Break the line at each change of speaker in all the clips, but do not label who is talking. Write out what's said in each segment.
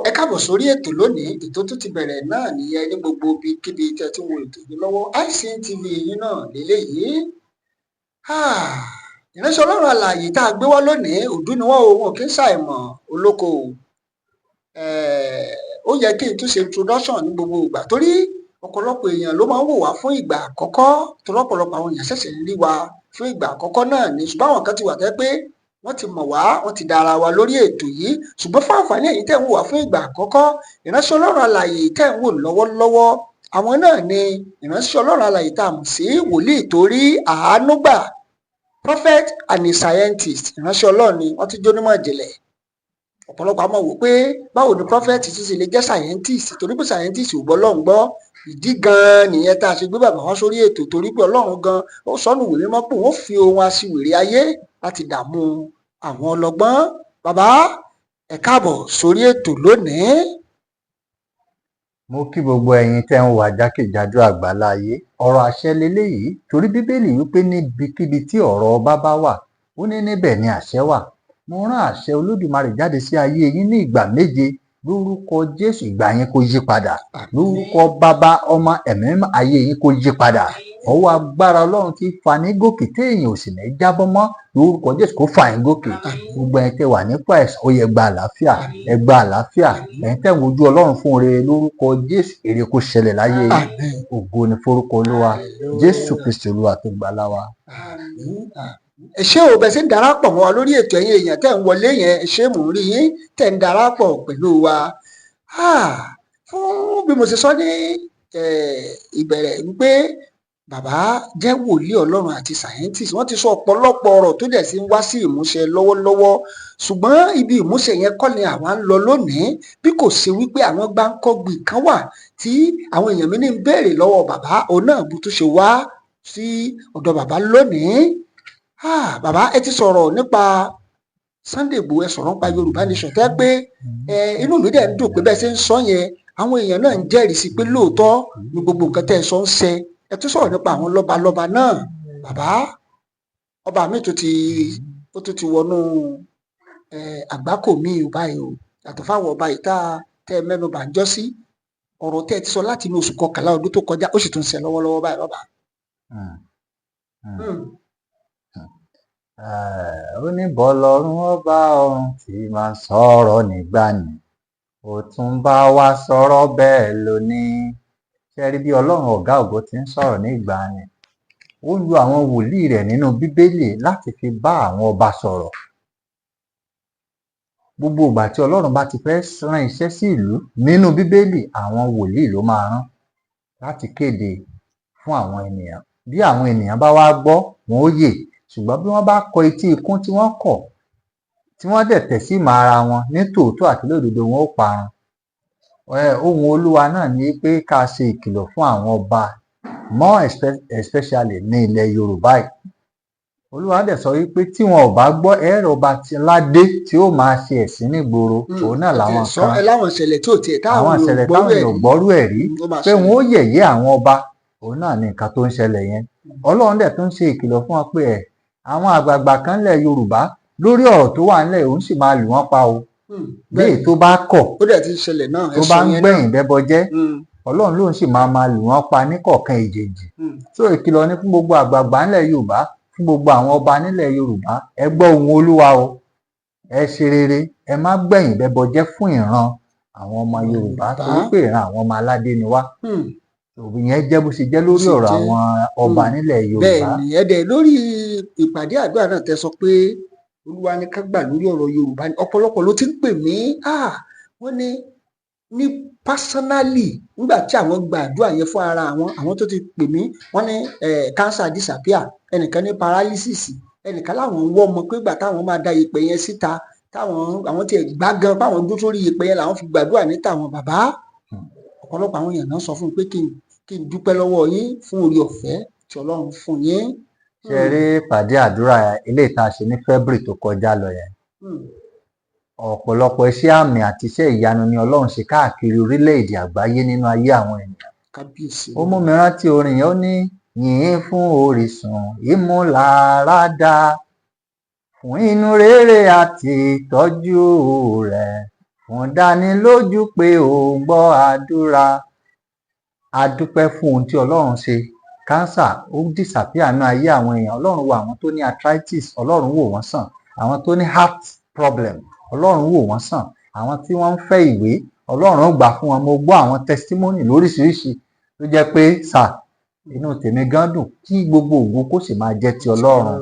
ẹ káàbọ̀ sórí ètò lónìí. Ètò tó ti bẹ̀rẹ̀ náà nìyẹn ní gbogbo ibikíbi tẹ́ ti ń wo ètò yìí lọ́wọ́. ICTV yín náà lélẹ́yìí. Ìránṣẹ́ Ọlọ́run alààyè tá a gbé wá lónìí, òdú ni wọ́n o, wọn kì í ṣàìmọ̀ olóko o. Ó yẹ kí n tún ṣe introduction ní gbogbo ìgbà torí ọ̀pọ̀lọpọ̀ èèyàn ló máa ń wò wá fún ìgbà àkọ́kọ́, torí ọ̀pọ̀lọpọ̀ àwọn èèyàn ṣẹ̀ṣẹ̀ ń rí wa fún ìgbà àkọ́kọ́ náà ni. Ṣùgbọ́n àwọn kan ti wà tẹ́ pé wọ́n ti mọ̀ wá, wọ́n ti dára wa lórí ètò yìí. Ṣùgbọ́n fún àǹfààní ẹ̀yin tẹ́ ń wò wá fún ìgbà àkọ́kọ́, ìránṣẹ́ Ọlọ́run alààyè tẹ́ ń wò lọ́wọ́lọ́wọ́, àwọn náà ni ìránṣẹ́ Ọlọ́run alààyè tá a mọ̀ sí wòlíì tó rí àánú gbà, prophet and a scientist. Ìránṣẹ́ Ọlọ́run ni wọ́n ti jónímọ̀ ìjìnlẹ̀. Ọ̀pọ̀lọpọ̀ a máa wò pé báwo ni prophet ti ṣe lè jẹ́ scientist, torí pé scientist ò gbọ́ Ọlọ́run gbọ́. Ìdí gan-an nìyẹn tá a ṣe gbé bàbá wá sórí ètò, torí pé Ọlọ́run gan ó sọnù ìwé mímọ́ pé wọ́n fi ohun aṣiwèrè ayé láti dààmú àwọn ọlọ́gbọ́n. Bàbá ẹ káàbọ̀ sórí ètò lónìí.
Mo kí gbogbo ẹ̀yin tẹ́ ń wà jákèjádò àgbáláyé. Ọ̀rọ̀ àṣẹ leléyìí, torí Bíbélì wípé níbikíbi tí ọ̀rọ̀ ọba bá wà, ó ní níbẹ̀ ni àṣẹ wà. Mo rán àṣẹ Olódùmarè jáde sí ayé yín ní ìgbà méje lórúkọ Jésù. Ìgbà yín kó yí padà lórúkọ Bàbá, Ọmọ, Ẹ̀mí Mímọ́. Ayé yín kó yí padà. Ọwọ́ agbára Ọlọ́run tí fani gòkè téèyàn ò sì ní jábọ́ mọ́ lórúkọ Jésù kó fà yín gòkè. Gbogbo ẹ̀yin tẹ́ wà nípò àìsàn, ó yẹ gba àlàáfíà, ẹ gba àlàáfíà. Ẹ̀yin tẹ́ ń wojú Ọlọ́run fún oore lórúkọ Jésù, èrè kó ṣẹlẹ̀ láyé yín. Ògo ni forúkọ Olúwa Jésù Kristi Olúwa tó gbàlà wa.
Ẹ ṣé o, bẹ́ẹ̀ ṣe ń darapọ̀ mọ́ wa lórí ètò, ẹ̀yin èèyàn tẹ́ ń wọlé yẹn, ẹ ṣé, mò ń rí yín tẹ́ ń darapọ̀ pẹ̀lú wa. Fún bí mo ṣe sọ ní ìbẹ̀rẹ̀ wípé bàbá jẹ́ wòlíì Ọlọ́run àti scientist. Wọ́n ti sọ ọ̀pọ̀lọpọ̀ ọ̀rọ̀ tó dẹ̀ sí ń wá sí ìmúṣẹ lọ́wọ́lọ́wọ́, ṣùgbọ́n ibi ìmúṣẹ yẹn kọ́ ni àwa ń lọ lónìí, bí kò ṣe wípé àwọn gbáǹkọ́gbì kan wà tí àwọn èèyàn mi ní ń béèrè lọ́wọ́ bàbá, òun náà bó tún ṣe wá sí ọ̀dọ̀ bàbá lónìí. Bàbá ẹ ti sọ̀rọ̀ nípa Sunday Igboho, ẹ sọ̀rọ̀ nípa Yorùbá Nation, tẹ́ pé inú mi dẹ̀ ń dùn pé bẹ́ẹ̀ ṣe ń sọ yẹn, àwọn èèyàn náà ń jẹ́rìí sí pé lóòótọ́ ni gbogbo nǹkan tẹ́ ẹ sọ ń ṣẹ. Ẹ tún sọ̀rọ̀ nípa àwọn lọ́balọ́ba náà. Bàbá, ọba mi tó ti wọnú àgbákò mi ò báyìí o, yàtọ̀ fáwọn ọba ìta tẹ́ ẹ mẹ́nu bà ń jọ́ sí. Ọ̀rọ̀ tẹ́ ẹ ti sọ láti inú oṣù kọkànlá ọdún tó kọjá, ó sì tún ń ṣẹ lọ́wọ́lọ́wọ́ báyìí bàbá.
Ó ní bọ́lọ́run ọba ọ̀run tí máa ń sọ̀rọ̀ nígbàanì, ó tún bá wa sọ̀rọ̀ bẹ́ẹ̀ lónìí. Ṣé rí bí Ọlọ́run ọ̀gá ògo ti ń sọ̀rọ̀ ní ìgbàanì? Ó lo àwọn wòlíì rẹ̀ nínú Bíbélì láti fi bá àwọn ọba sọ̀rọ̀. Gbogbo ìgbà tí Ọlọ́run bá ti fẹ́ rán iṣẹ́ sí ìlú nínú Bíbélì, àwọn wòlíì ló máa rán láti kéde fún àwọn ènìyàn. Bí àwọn ènìyàn bá wá gbọ́, wọn ó yè. Ṣùgbọ́n bí wọ́n bá kọ etí ikún tí wọ́n kọ̀, tí wọ́n dẹ̀ tẹ̀ sí ìmọ̀ ara wọn ní tòótọ́ àti lódodo, wọn ó parun. Ohun Olúwa náà ni pé ká ṣe ìkìlọ̀ fún àwọn ọba, more especially ní ilẹ̀ Yorùbá yìí. Olúwa dẹ̀ sọ wípé tí wọn ò bá gbọ́, ẹ̀rọ ọba ti ládé tí ó máa ṣe ẹ̀sín nígboro. Òun náà làwọn kan,
láwọn ìṣẹ̀lẹ̀ tí ò tiẹ̀
àwọn ìṣẹ̀lẹ̀ táwọn èèyàn gbọ́rú ẹ̀ rí, pé wọn ó yẹ̀yẹ́ àwọn ọba. Òun náà ni nǹkan tó ń ṣẹlẹ̀ yẹn. Ọlọ́run dẹ̀ tún ṣe ìkìlọ̀ fún wọn pé àwọn àgbààgbà kan lẹ̀ Yorùbá lórí ọ̀rọ̀ tó wà nílẹ̀, òun sì máa lù wọ́n pa o. Bí èyí tó bá kọ̀,
ó dẹ̀ ti ṣẹlẹ̀ náà,
tó bá ń gbẹ̀yìn bẹ́bọ jẹ́, Ọlọ́run lòun sì máa lù wọ́n pa ní kọ̀ọ̀kan èjèèjì. So ìkìlọ̀ ni fún gbogbo àgbààgbà nílẹ̀ Yorùbá, fún gbogbo àwọn ọba nílẹ̀ Yorùbá. Ẹ gbọ́ ohùn Olúwa o, ẹ ṣe rere, ẹ má gbẹ̀yìn bẹ́bọ jẹ́ fún ìran àwọn ọmọ Yorùbá, torí pé ìran àwọn ọmọ aládé ni wá. Ìyẹn jẹ́ bó ṣe jẹ́ lórí ọ̀rọ̀ àwọn ọba nílẹ̀ Yorùbá.
Bẹ́ẹ̀ ni ẹ̀dẹ̀ lórí ìpàdé àdúrà náà tẹ́ sọ pé Olúwa ní ká gbà lórí ọ̀rọ̀ Yorùbá. Ọ̀pọ̀lọpọ̀ ló ti ń pè mí, wọ́n ní personally, nígbà tí àwọn gba àdúrà yẹn fún ara àwọn tó ti pè mí, wọ́n ní cancer disappear, ẹnìkan ní paralysis, ẹnìkan láwọn ń wọ́ ọmọ pé ìgbà táwọn máa da ìpè yẹn síta, àwọn tiẹ̀ gbá gan fáwọn dúró sórí ìpè yẹn làwọn fi gbàdúrà ní tàwọn. Bàbá, ọ̀pọ̀lọpọ̀ àwọn èèyàn náà sọ fún mi pé kí n dúpẹ́ lọ́wọ́ yín fún oore ọ̀fẹ́ tí Ọlọ́run fún yín.
Ṣé rí pàdé àdúrà ilé ìta ṣe ní February tó kọjá lọ yẹn? Ọ̀pọ̀lọpọ̀ iṣẹ́ àmì àti iṣẹ́ ìyanu ni Ọlọ́run ṣe káàkiri orílẹ̀-èdè àgbáyé nínú ayé àwọn ènìyàn.
Kábíyèsí.
Ó mú mi rántí orin yẹn, ó ní yìnyín fún orísun ìmúláradá, fún inú rere àti ìtọ́jú rẹ̀, fún dánilójú pé ò ń gbọ́ àdúrà. A dúpẹ́ fún ohun tí Ọlọ́run ṣe. Kánsà ó disappear nínú ayé àwọn èèyàn. Ọlọ́run wo àwọn tó ní arthritis, Ọlọ́run wò wọ́n sàn. Àwọn tó ní heart problem, Ọlọ́run wò wọ́n sàn. Àwọn tí wọ́n ń fẹ́ ìwé, Ọlọ́run gbà fún wọn. Mo gbọ́ àwọn testimony lóríṣiríṣi tó jẹ́ pé inú tèmi gan dùn, kí gbogbo ògo kó sì máa jẹ́ ti Ọlọ́run.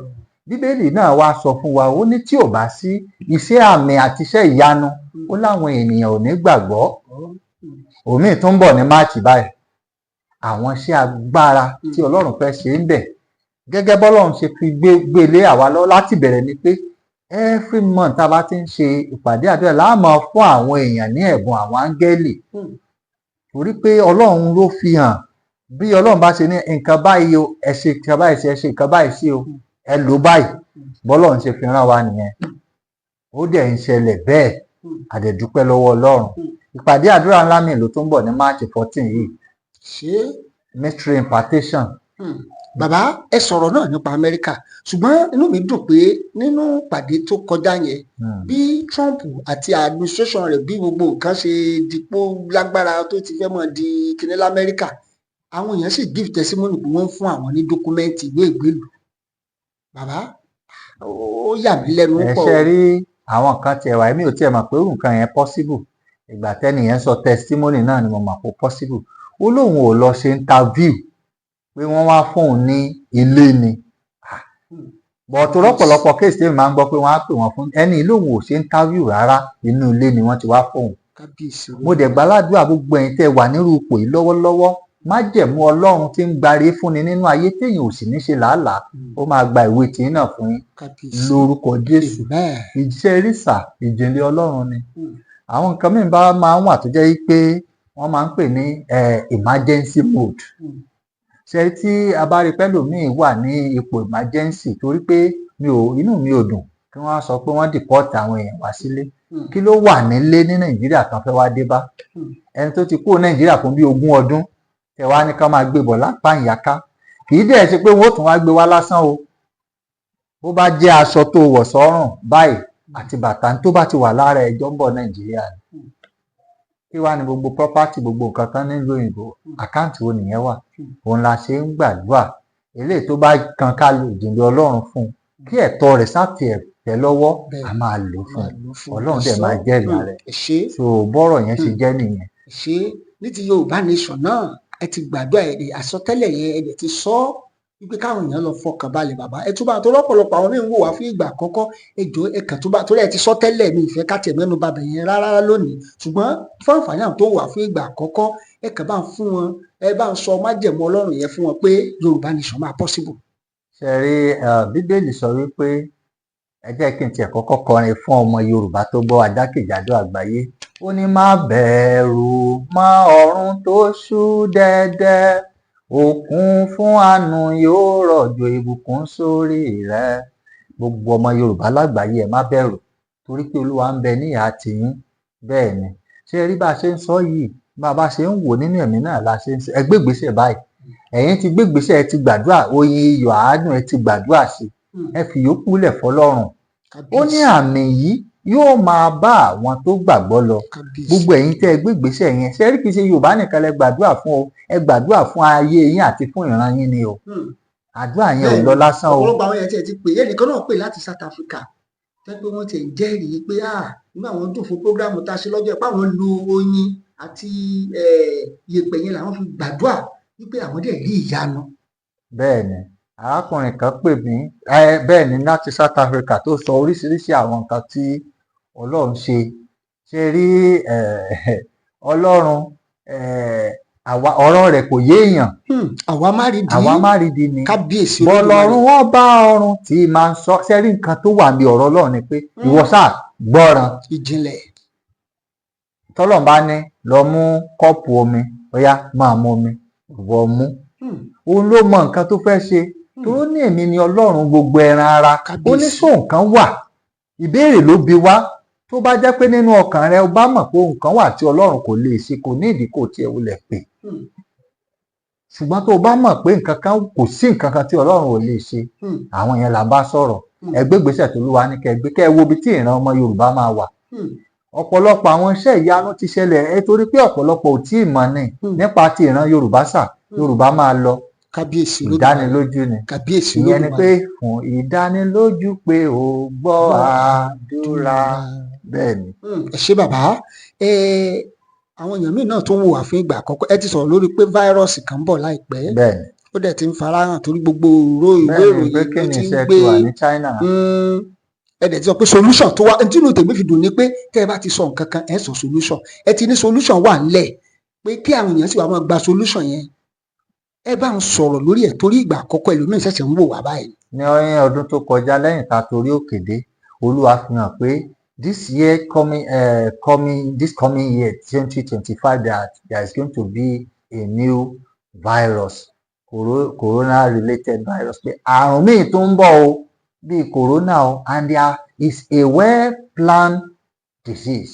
Bíbélì náà wá sọ fún wa, ó ní tí ò bá sí iṣẹ́ àmì àti iṣẹ́ ìyanu, ó láwọn ènìyàn ò ní gbàgbọ́. Òmíì tó ń bọ̀ ní Máàcì báyìí, àwọn iṣẹ́ agbára tí Ọlọ́run fẹ́ ṣe ń bẹ̀, gẹ́gẹ́ bọ́lọ́run ṣe fi gbélé àwa lọ láti bẹ̀rẹ̀ ni pé every month tá a bá ti ń ṣe ìpàdé àdúrà la máa fún àwọn èèyàn ní ẹ̀bùn àwọn áńgẹ́lì, torí pé Ọlọ́run ló fi hàn. Bí Ọlọ́run bá ṣe ní nǹkan báyìí o, ẹ ṣe nǹkan báyìí sí, ẹ ṣe nǹkan báyìí sí o, ẹ lò báyìí, bọ́lọ́run ṣe fi rán wa nìyẹn. Ó dẹ̀ ń ṣẹlẹ̀ bẹ́ẹ̀, a dẹ̀ dúpẹ́ lọ́wọ́ Ọlọ́run. Ìpàdé àdúrà ńlá mi ló tó ń bọ̀ ní March 14 yìí, mystery impartation.
Bàbá ẹ sọ̀rọ̀ náà nípa Amẹ́ríkà, ṣùgbọ́n inú mi dùn pé nínú ìpàdé tó kọjá yẹn, bí Trump àti administration rẹ̀ bí gbogbo nǹkan ṣe dipò lágbára tó ti fẹ́ mọ̀ di kíní l'Amẹ́ríkà, àwọn èèyàn sì give testimony pé wọ́n ń fún àwọn ní dọ́kúmẹ́ǹtì ìwé ìgbélùú. Bàbá ó yà mí lẹ́nu pọ̀.
Ẹ ṣe rí àwọn kan tiẹ̀ wá, èmi ò tiẹ̀ mọ̀ pé nǹkan yẹn possible. Ìgbà tẹ́nìyẹn sọ testimony náà ni mo mọ̀ pé possible. Ó lóun ò lọ ṣe interview pé wọ́n wá fún òun ní ilé ni. Bọ̀tò lọ́pọ̀lọpọ̀ kéèsì tí màá ń gbọ́ pé wọ́n á pè wọ́n fún ẹni lóun ò ṣe interview rárá, inú ilé ni wọ́n ti wá fún òun. Mo dẹ̀ gbàládùá gbogbo ẹ̀yin tẹ́ wà nírú ipò yìí lọ́wọ́lọ́wọ́, májẹ̀mú Ọlọ́run tí ń gbáre fúnni nínú ayé téèyàn ò sì ní ṣe làálàá, ó máa gba ìwé tìyín náà fún yín lórúkọ Jésù. Iṣẹ́ rísà ìjìnlẹ̀ Ọlọ́run ni. Àwọn nǹkan mìíràn máa ń wà tó jẹ́ pé wọ́n máa ń pè ní emergency mode. Ṣé tí a bá rí pẹ́lòmíì wà ní ipò emergency torí pé inú mi ò dùn kí wọ́n sọ pé wọ́n deport àwọn èèyàn wá sílé, kí ló wà nílé ní Nàìjíríà kan fẹ́ wá dé bá? Ẹni tó ti kúrò Nàìjíríà fún bí 20 ọdún tẹ wá ní ká máa gbé bọ̀ lápá ìyáká, kì í dẹ̀ ṣe pé wọ́n ó tún wá gbé wá lásán o. Bó bá jẹ́ aṣọ tó wọ̀ sọ́rùn báyìí àti bàtà tó bá ti wà lára ẹjọ́ ń bọ̀ Nàìjíríà ni. Kí wá ní gbogbo property gbogbo nǹkan kan nílùú òyìnbó, àkáǹtì wo nìyẹn wà? Òun la ṣe ń gbàdúrà eléyìí tó bá kan ká lo ìjìnlẹ̀ Ọlọ́run fún un, kí ẹ̀tọ́ rẹ̀ sáti ẹ̀tẹ́ lọ́wọ́, a máa lò fún un. Ọlọ́run dẹ̀ máa jẹ́rìí rẹ̀. So bọ́rọ̀ yẹn ṣe jẹ́ nìyẹn.
Ṣé ní ti Yorùbá nation náà ẹ ti gbàdúrà àsọtẹ́lẹ̀ yẹn ẹ dẹ̀ ti sọ wípé káwọn èèyàn lọ fọkàn balẹ̀ bàbá ẹ túbà tó lọ́pọ̀lọpọ̀ àwọn míín wò wá fún ìgbà àkọ́kọ́ ẹjọ́ ẹ kàn túbà torí ẹ ti sọ tẹ́lẹ̀ mi ìfẹ́ ká tiẹ̀ mẹ́nu bàbẹ̀ yẹn rárá lónìí, ṣùgbọ́n fún àǹfààní àwọn tó wà fún ìgbà àkọ́kọ́ ẹ kàn bá ń fún wọn, ẹ bá ń sọ májẹ̀mú Ọlọ́run yẹn fún wọn pé Yorùbá nation máa possible.
Ṣé rí Bíbélì sọ wípé ẹ jẹ́ kí n tiẹ̀ kọ́kọ́ kọrin fún ọmọ Yorùbá tó gbọ́ jákèjádò àgbáyé. Ó ní má bẹ̀rù mọ́ ọ̀run tó ṣú dẹ́dẹ́, òkun fún àánú yóò rọ̀jò ìbùkún sórí rẹ. Gbogbo ọmọ Yorùbá lágbàáyé ẹ má bẹ̀rù, torí pé Olúwa ń bẹ ní ìhà tiyín. Bẹ́ẹ̀ ni, ṣé rí bá a ṣe ń sọ yìí, bá a bá ṣe ń wò nínú ẹ̀mí náà la ṣe ń ṣe. Ẹ gbégbèsè báyìí, ẹ̀yin ti gbégbèsè, ẹ ti gbàdúrà, oyin iyọ̀ àánú ẹ ti gbàdúrà sí, ẹ fi yòókù lẹ̀ fọlọ́run. Ó ní àmì yìí yóò máa bá àwọn tó gbàgbọ́ lọ. Gbogbo ẹ̀yin tẹ́ ẹ gbégbèsè yẹn, ṣé rí kìí ṣe Yorùbá nìkan lẹ gbàdúrà fún o, ẹ gbàdúrà fún ayé yín àti fún ìran yín ni o. Àdúrà yẹn ò lọ lásán o.
Ọ̀pọ̀lọpọ̀ àwọn èèyàn ti pè é, ẹnìkan náà pè láti South Africa tẹ́ pé wọ́n ti ń jẹ́rìí pé inú àwọn dùn fún prógrámù tá a ṣe lọ́jọ́ ìpá àwọn lo oyin àti yèpẹ̀ yẹn làwọn fi gbàdúrà wípé àwọn dẹ̀ rí ìyanu.
Bẹ́ẹ̀ni, arákùnrin kan pè mí bẹ́ẹ̀ ni láti South Africa tó sọ oríṣiríṣi àwọn nǹkan tí Ọlọ́run ṣe rí Ọlọ́run ọ̀rọ̀ rẹ̀ kò yé èèyàn. Àwa má rí di ni.
Kábíyèsí
bọ́lọ́run wọ́n bá ọrùn tí máa ń sọ sẹ́rí nǹkan tó wà ní ọ̀rọ̀ Ọlọ́run ni pé ìwọ sáà gbọ́ràn.
Ìjìnlẹ̀.
Tọ́lọ́run bá ní lọ mú kọ́ọ̀pù omi, ó yá máa mu omi, ìwọ mú. Òun ló mọ nǹkan tó fẹ́ ṣe, tó ní èmi ni Ọlọ́run gbogbo ẹran ara. Ó ní sọ nǹkan wà, ìbéèrè ló bi wá. Tó bá jẹ́ pé nínú ọkàn rẹ o bá mọ̀ pé nǹkan wà tí Ọlọ́run kò lè ṣe, kò ní ìdí kò tiẹ̀ wulẹ̀ pè. Ṣùgbọ́n tó bá mọ̀ pé nǹkan kan kò sí nǹkan kan tí Ọlọ́run ò lè ṣe, àwọn yẹn là ń bá sọ̀rọ̀. Ẹ gbé ìgbésẹ̀ tó Olúwa ní kẹ́ gbé, kẹ́ wo ibi tí ìran ọmọ Yorùbá máa wà. ọ̀pọ̀lọpọ̀ àwọn iṣẹ́ ìyanu ti ṣẹlẹ̀ ẹ torí pé ọ̀pọ̀lọpọ̀ ò tí ì mọ̀ ni nípa ti ìran Yorùbá sà Yorùbá máa lọ
kábíyèsí
ìdánilójú ni
kábíyèsí
ìyẹn ni pé fún ìdánilójú pé o gbọ́ àdúrà bẹ́ẹ̀ ni.
ẹ ṣé bàbá àwọn èèyàn míì náà tó ń wò wá fún ìgbà àkọ́kọ́ ẹ ti sọ̀rọ̀ lórí pé fáírọ́ọ̀sì kan ń bọ̀ láìpẹ́
bẹ́ẹ̀ ni
ó dẹ̀ ti ń farahàn torí gbogbo ìwé ìròyìn
pé kí
ló
ni
ti ń
iṣẹ́
gbé
ti wà ní China.
ẹ dẹ̀ ti sọ pé solution tó wà tí inú tèmi fi dùn ni pé tẹ́ ẹ bá ti sọ nǹkan kan ẹ sọ solution ẹ ti ní solution wà ńlẹ̀ pé kí àwọn èèyàn sì wá máa gba solution yẹn ẹ bá ń sọ̀rọ̀ lórí ẹ̀ torí ìgbà àkọ́kọ́ ẹlòmíín ṣẹ̀ṣẹ̀ ń wò wá báyìí.
ní ọdún tó kọjá lẹ́yìn tá a torí òkè dé Olúwa fi hàn pé this coming year 2025 that there is going to be a new virus corona related virus pé àrùn míì tó ń bọ̀ o bíi corona o and there is a well planned disease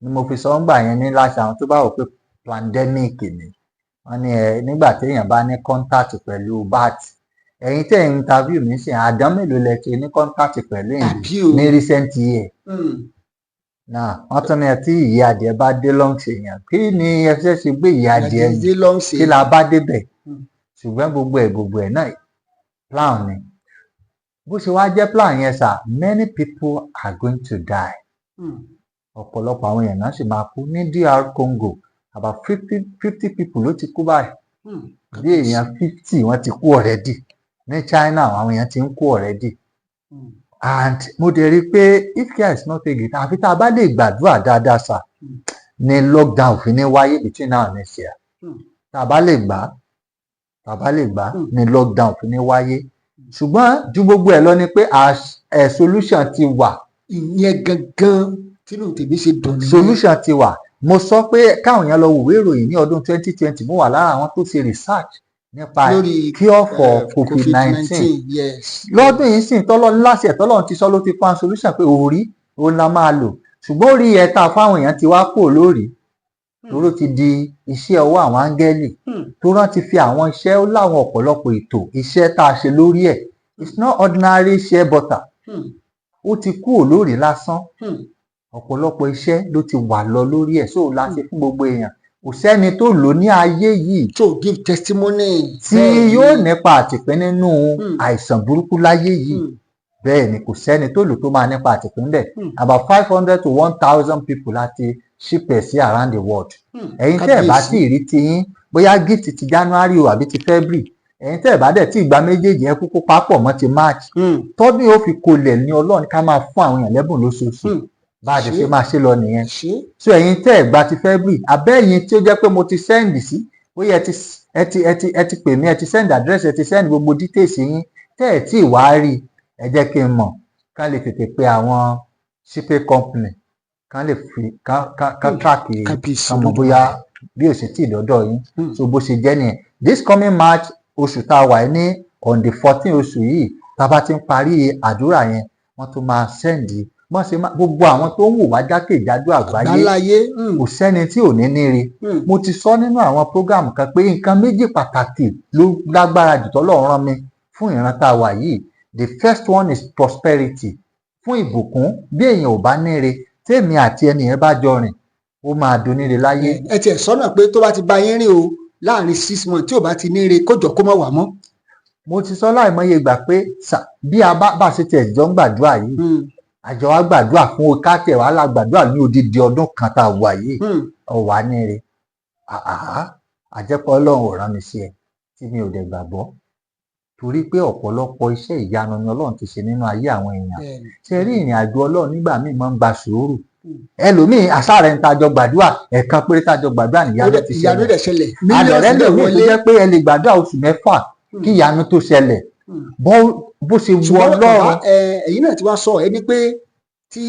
ni mo fi sọ ń gbà yẹn ní láti àwọn tó bá wò pé pandemic ni wọ́n ní nígbà téèyàn bá ní contact pẹ̀lú bat ẹ̀yin tẹ́ ń interview mi sìn àdán mélòó lẹ ti ní contact pẹ̀lú èyí ní recent year náà wọ́n tún ní tí ìyá adìẹ bá dé lungs èèyàn kí ni ẹ fẹ́ ṣe gbé ìyá adìẹ kí la bá débẹ̀ ṣùgbọ́n gbogbo ẹ̀ náà plan ni bó ṣe wá jẹ́ plan yẹn sà many people are going to die ọ̀pọ̀lọpọ̀ àwọn èèyàn náà sì máa kú ní DR Congo about 50 people ló ti kú báyìí bí èèyàn 50 wọ́n ti kú already ní China àwọn èèyàn ti ń kú already and mo dẹ̀ rí i pé if care is not taken àfi tá a bá lè gbàdúrà dáadáa sà ní lockdown fi ní wáyé between now and next year tá a bá lè gbà ní lockdown fi ní wáyé ṣùgbọ́n ju gbogbo ẹ̀ lọ ni pé solution ti wà.
ìyẹn gangan tínú tèmi ṣe dùn nìyẹn.
solution ti wà mo sọ pé káwọn èèyàn lọ wòwe ìròyìn ní ọdún 2020 mo wà lára àwọn tó ṣe research nípa cure for COVID-19 lọ́dún yìí sì tọ́lọ́run láti ẹ̀ tọ́lọ́run ti sọ ló ti pan solution pé òun la máa lò ṣùgbọ́n orí ẹ̀ta fáwọn èèyàn ti wá kúrò lórí tóró ti di iṣẹ́ ọwọ́ àwọn áńgẹ́lì tó rán ti fi àwọn iṣẹ́ ó láwọn ọ̀pọ̀lọpọ̀ ètò iṣẹ́ tá a ṣe lórí ẹ̀ it's not ordinary shea butter ó ti kúrò lórí lásán ọ̀pọ̀lọpọ̀ iṣẹ́ ló ti wà lọ lórí ẹ̀ so láti fún gbogbo èèyàn kò sẹ́ni tó lò ní ayé yìí
to give testimony
tí yóò nípa àtìpín nínú àìsàn burúkú láyé yìí bẹ́ẹ̀ ni kò sẹ́ni tó lò tó máa nípa àtìpín bẹ́ẹ̀ about 500 to 1,000 people láti ṣípẹ̀ sí around the world ẹ̀yin tẹ́ ẹ̀ bá tí ì rí tiyín bóyá gift ti January o àbí ti February ẹ̀yin tẹ́ ẹ̀ bá dẹ̀ tí ìgbà méjèèjì yẹn kúkú papọ̀ mọ́ ti March tọ́dún yóò fi kolẹ̀ ní Ọlọ́run ká máa fún àwọn èèyàn lẹ́bùn lóṣooṣù bá a ti ṣe máa ṣe lọ nìyẹn so ẹ̀yin tẹ́ ẹ̀ gba ti February abẹ́yìn tí ó jẹ́ pé mo ti send sí bóyá ẹ ti pè mí ẹ ti send address ẹ ti send gbogbo details yín tẹ́ ẹ̀ tí ì wá rí ẹ jẹ́ kí n mọ̀ ká lè tètè pe àwọn shipping company ká lè fi ká track ká mọ̀ bóyá bí ó ṣe tí ì dọ́dọ̀ yín so bó ṣe jẹ́ nìyẹn this coming March oṣù tá a wà ní on the 14 oṣù yìí tá a bá ti ń parí àdúrà yẹn wọ́n tún máa send wọ́n ṣe gbogbo àwọn tó ń wò wá jákèjádò àgbáyé kò sẹ́ni tí ò ní níre mo ti sọ nínú àwọn program kan pé nǹkan méjì pàtàkì ló lágbára jù tọ́lọ́run rán mi fún ìran tá a wà yìí the first one is prosperity fún ìbùkún bí èèyàn ò bá níre tèmi àti ẹnìyẹn bá jọ rìn ó máa doníre láyé.
ẹ tiẹ̀ sọ́nà pé tó bá ti bá yín rìn o láàrin 6 months tí ò bá ti níre kójọ kó má wà mọ́.
mo ti sọ láìmọye ìgbà pé bí a bá ṣe tẹ̀ jọ ń gbàdúrà yìí àjọ wa gbàdúrà fún káàtẹ̀ wa la gbàdúrà ní odidi ọdún kan tá a wà yìí ọ̀wà níre àjẹpọ̀ Ọlọ́run ò rán mi sí ẹ tí mi ò dẹ̀ gbàgbọ́ torí pé ọ̀pọ̀lọpọ̀ iṣẹ́ ìyanu ni Ọlọ́run ti ṣe nínú ayé àwọn èèyàn ṣe rí ìrìn àjò Ọlọ́run nígbà míì máa ń gba sùúrù ẹlòmíì àṣàrẹ ń tajọ gbàdúrà ẹ̀ẹ̀kan péré tajọ gbàdúrà níyanu ti ṣẹlẹ̀ àdọ̀rẹ́ lòmíì tó jẹ́ pé ẹ lè gbàdúrà oṣù 6 kí ìyanu tó ṣẹlẹ̀ bó ṣe wù Ọlọ́run.
ẹ̀yin náà ti wá sọ ẹni pé tí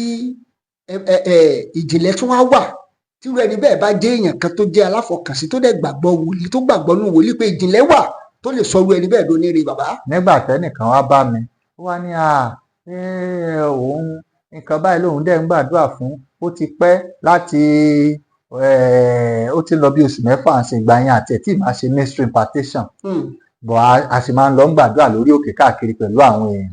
ìjìnlẹ̀ tún wá wà tírú ẹni bẹ́ẹ̀ bá jẹ́ èèyàn kan tó jẹ́ aláfọkànsí tó dẹ̀ gbàgbọ́ wòlíì tó gbàgbọ́ nù wòlíì pé ìjìnlẹ̀ wà tó lè sọ irú ẹni bẹ́ẹ̀ ló ní rí bàbá.
nígbà tẹ́nìkan wá bá mi ó wá ní òun nǹkan báyìí lòun dẹ̀ ń gbàdúrà fún ó ti pẹ́ láti ó ti lọ bí oṣù 6 àti ìgbà yẹn àti ẹ̀ tí màá ṣe mainstream impartation bọ̀ a sì máa ń lọ ń gbàdúrà lórí òkè káàkiri pẹ̀lú àwọn èèyàn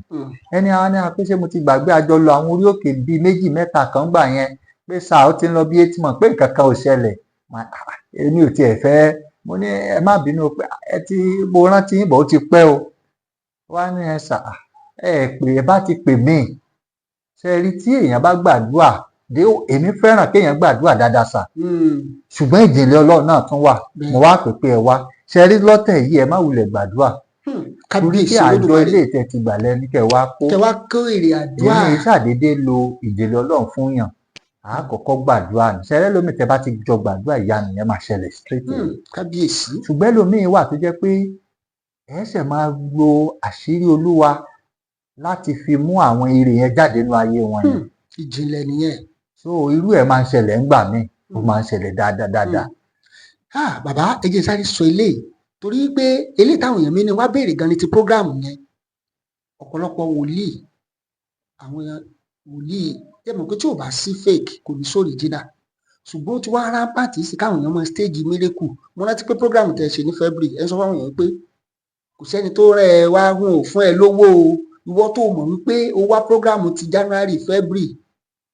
ẹni àwọn ní àpéṣe mo ti gbàgbé àjọ lọ àwọn orí òkè bíi 2-3 kan gbà yẹn pé sáà ó ti ń lọ bí 8 months pé nǹkan kan ò ṣẹlẹ̀. Èmi ò tiẹ̀ fẹ́, mo ní ẹ má bínú pé ẹ ti, mo rántí yín bọ̀ ó ti pẹ́ o. Wá ní ẹ sà, ẹ pè ẹ bá ti pè mí. Ṣé ẹ rí tí èèyàn bá gbàdúrà dé, èmi fẹ́ràn kéèyàn gbàdúrà dáadáa sà. Ṣùgbọ́n ìjìnlẹ̀ Ọlọ́run náà tún wà. Mo wá pè pé ẹ wá. Ṣé ẹ rí lọ́tẹ̀ yìí ẹ má wulẹ̀ gbàdúrà. Torí kí àjọ ilé ìtẹ́ ti gbà lẹ́ni kẹ́ wá kó
èrè àdúrà.
èmi ṣàdédé lo ìjìnlẹ̀ Ọlọ́run fún yàn. Àkọ́kọ́ gbàdúrà ní. Ṣé ẹ lómi tẹ bá ti jọ gbàdúrà ìyanu yẹn máa ṣẹlẹ̀ straight away.
Kábíyèsí.
Ṣùgbọ́n ẹlòmíín wà tó jẹ́ pé ẹ ṣẹ̀ máa lo àṣírí Olúwa láti fi mú àwọn ire yẹn jáde nínú ayé wọn ni.
Ìjìnlẹ̀ nìyẹn.
So irú ẹ̀ máa ń ṣẹlẹ̀ ńgbà míì, ó máa ń ṣẹlẹ̀ dáadáa.
Bàbá ẹ jẹ́ sáré sọ eléyìí torí pé eléyìí táwọn èèyàn mi ní wá béèrè gan ni ti prógráàmù yẹn. Ọ̀pọ̀lọpọ̀ wòlíì, àwọn wòlíì ẹ mọ̀ pé tí ò bá sí fake kò ní sórí jìnnà, ṣùgbọ́n ó ti wá rámpàtì sí káwọn èèyàn mọ stage miracle. Mo rántí pé prógráàmù tẹ ṣe ní February ẹ sọ fáwọn èèyàn pé kò sẹ́ni tó rẹ̀ ẹ wá wọn ò fún ẹ lówó o, ìwọ tó mọ̀ wípé o wá prógráàmù ti January February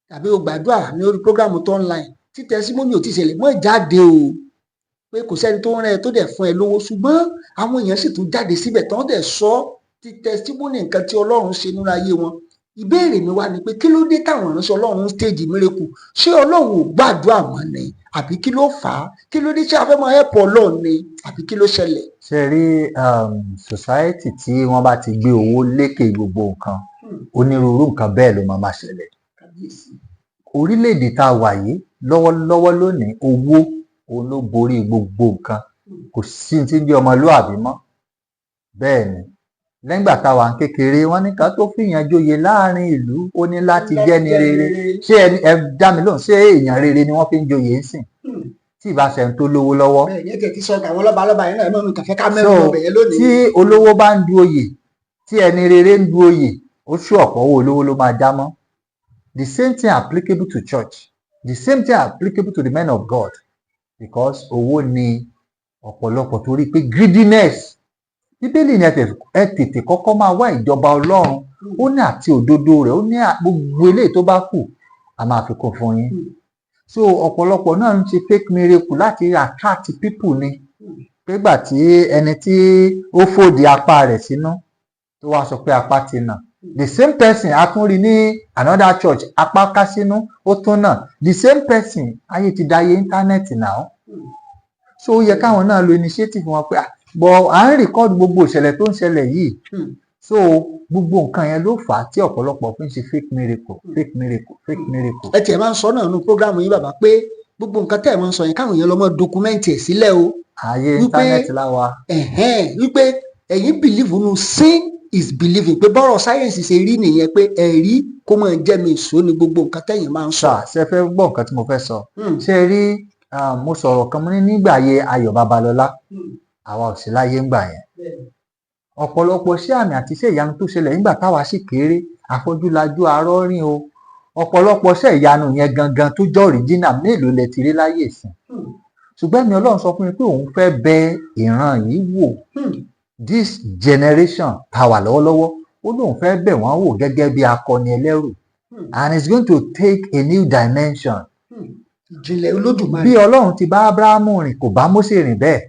tàbí o gbàdúrà ní orí prógráàmù tó online tí testimony ò ti ṣẹlẹ̀ mọ́ jáde o, pé kò sẹ́ni tó rẹ̀ ẹ tó dẹ̀ fún ẹ lówó, ṣùgbọ́n àwọn èèyàn sì tún jáde síbẹ̀ tán dẹ̀ sọ ti testimony nǹkan tí Ọlọ́run ṣe nínú ayé wọn. Ìbéèrè mi wá ni pé kí ló dé táwọn ìránṣẹ́ Ọlọ́run stage miracle? Ṣé Ọlọ́run ò gbàdúrà mọ́ ni àbí kí ló fà á? Kí ló dé ṣé a fẹ́ máa help Ọlọ́run ni àbí kí ló ṣẹlẹ̀?
Ṣé rí society tí wọ́n bá ti gbé owó lékè gbogbo nǹkan, onírúurú nǹkan bẹ́ẹ̀ ló máa ṣẹlẹ̀. Orílẹ̀-èdè tá a wà yìí lọ́wọ́lọ́wọ́ lónìí, owó òun ló borí gbogbo nǹkan. Kò sí tí ń jẹ́ ọmọlúàbí mọ́. Bẹ́ẹ̀ ni lẹ́gbà táwa ń kékeré wọ́n ní ká tó fìyàn joyè láàrin ìlú ó ní láti jẹ́ ni rere. Ṣé ẹ dá mi lóhùn, ṣé èèyàn rere ni wọ́n fi ń joyè ń sìn tí ìbá ṣe ń tó lówó lọ́wọ́? Tí olówó bá ń du oyè, tí ẹni rere ń du oyè, ó ṣú ọ̀pọ̀ owó olówó ló máa já mọ́. The same thing applicable to church, the same thing applicable to the men of God, because owó ni ọ̀pọ̀lọpọ̀ torí pé greediness. Bíbélì ni ẹ tètè kọ́kọ́ máa wá ìjọba Ọlọ́run, ó ní àti òdodo rẹ̀, ó ní gbogbo eléyìí tó bá kù a máa fi kún fún yín. So ọ̀pọ̀lọpọ̀ náà ń ṣe fake miracle láti attract people ni. Pégbà tí ẹni tí ó fòdì apá rẹ̀ sínú tó wá sọ pé apá ti nà, the same person a tún rí ní another church apá ká sínú ó tún nà, the same person. Ayé ti dayé íńtánẹ́ẹ̀tì náà. So ó yẹ káwọn náà lo initiative wọn pé bọ̀ à ń rìkọ́dù gbogbo ìṣẹ̀lẹ̀ tó ń ṣẹlẹ̀ yìí. So gbogbo nǹkan yẹn ló fà á tí ọ̀pọ̀lọpọ̀ fi ń ṣe fake miracle.
Ẹ tiẹ̀ máa ń sọ náà nínú prógráàmù yìí bàbá pé gbogbo nǹkan tẹ́ ẹ̀ máa ń sọ yẹn káwọn èèyàn lọ mọ́ dọkumẹ́ǹtì ẹ̀ sílẹ̀ o.
Ayé íńtánẹ́ẹ̀tì láwa.
Wípé ẹ̀yin bìlíìfù nù seeing is believing, pé bọ́rọ̀ sáyẹ̀nsì ṣe rí nìyẹn, pé ẹ̀rí kó máa jẹ́ mi ìṣó ni gbogbo nǹkan tẹ́yìn máa ń sọ.
Ṣé fẹ́ gbọ́ nǹkan tí mo fẹ́ sọ? Ṣé rí mo sọ̀rọ̀ kan mo ní nígbà ayé Ayọ̀ Babalọ́lá, àwa ò sí láyé ńgbà yẹn. Ọ̀pọ̀lọpọ̀ iṣẹ́ àmì àti iṣẹ́ ìyanu tó ṣẹlẹ̀ nígbà táwa sì kéré, afọ́júlajú arọ́rìn o. Ọ̀pọ̀lọpọ̀ iṣẹ́ ìyanu yẹn gangan tó jẹ́ original mélòó lẹ ti rí láyé ìsìn. Ṣùgbọ́n ẹ̀mí Ọlọ́run sọ fún mi pé òun fẹ́ bẹ ìran yìí wò, this generation tá wà lọ́wọ́lọ́wọ́, ó lóun fẹ́ bẹ̀ wọ́n wò gẹ́gẹ́ bí akọni ẹlẹ́rù, and it's going to take a new dimension.
Ìjìnlẹ̀ Olódùmarè.
Bí Ọlọ́run ti bá Ábúráhámù rìn kò bá Mósè rìn bẹ́ẹ̀,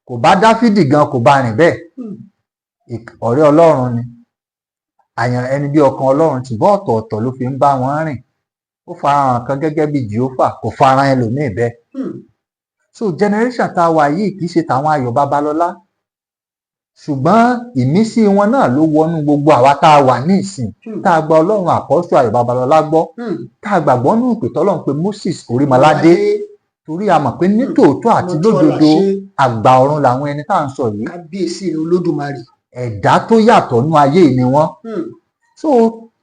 kò bá Dáfídì gan kò bá rìn bẹ́ẹ̀. Ọ̀rẹ́ Ọlọ́run ni, àyàn ẹni bí ọkàn Ọlọ́run, ṣùgbọ́n ọ̀tọ̀ọ̀tọ̀ ló fi ń bá wọn rìn. Ó farahàn kan gẹ́gẹ́ bí Jèhófà, kò farahàn ẹlòmíì bẹ́ẹ̀. So generation tá a wà yìí kì í ṣe tàwọn Ayọ̀ Babalọ́lá, ṣùgbọ́n ìmísí wọn náà ló wọnú gbogbo àwa tá a wà ní ìsìn, tá a gba Ọlọ́run àpọ́sù Ayọ̀ Babalọ́lá gbọ́, tá a gbàgbọ́ nínú ìpè tọ́lọ́run pé Moses Orímọládé, torí a mọ̀ pé nítòótọ́ àti lódodo àgbà ọ̀run làwọn ẹni tá à ń sọ yìí.
Kábíyèsí Olódùmarè.
Ẹ̀dá tó yàtọ̀ nú ayé ni wọ́n. So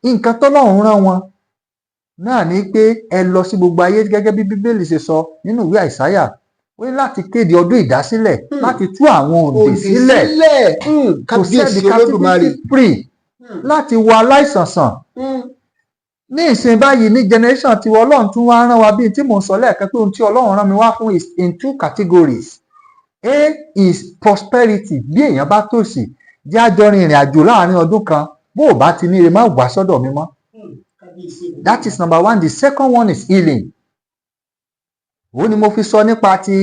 nǹkan tọ́lọ́run rán wọn náà ni pé ẹ lọ sí gbogbo ayé gẹ́gẹ́ bí Bíbélì ṣe sọ nínú ìwé Àìsáyà, ó ní láti kéde ọdún ìdásílẹ̀, láti tú àwọn òǹdè sílẹ̀, to set the captivity free, láti wo aláìsàn sàn. Ní ìsìn báyìí ní generation tiwa Ọlọ́run tún wá rán wa bíi tí mò ń sọ lẹ́ẹ̀kan pé ohun tí Ọlọ́run rán mi wá fún is in 2 categories. A is prosperity, bí èèyàn bá tòṣì jẹ́ àjọ rìnrìn àjò láàrin ọdún kan, bó o bá ti ní ire má wá sọ́dọ̀ mi mọ́. That is number 1. The second one is healing. òun ni mo fi sọ nípa ti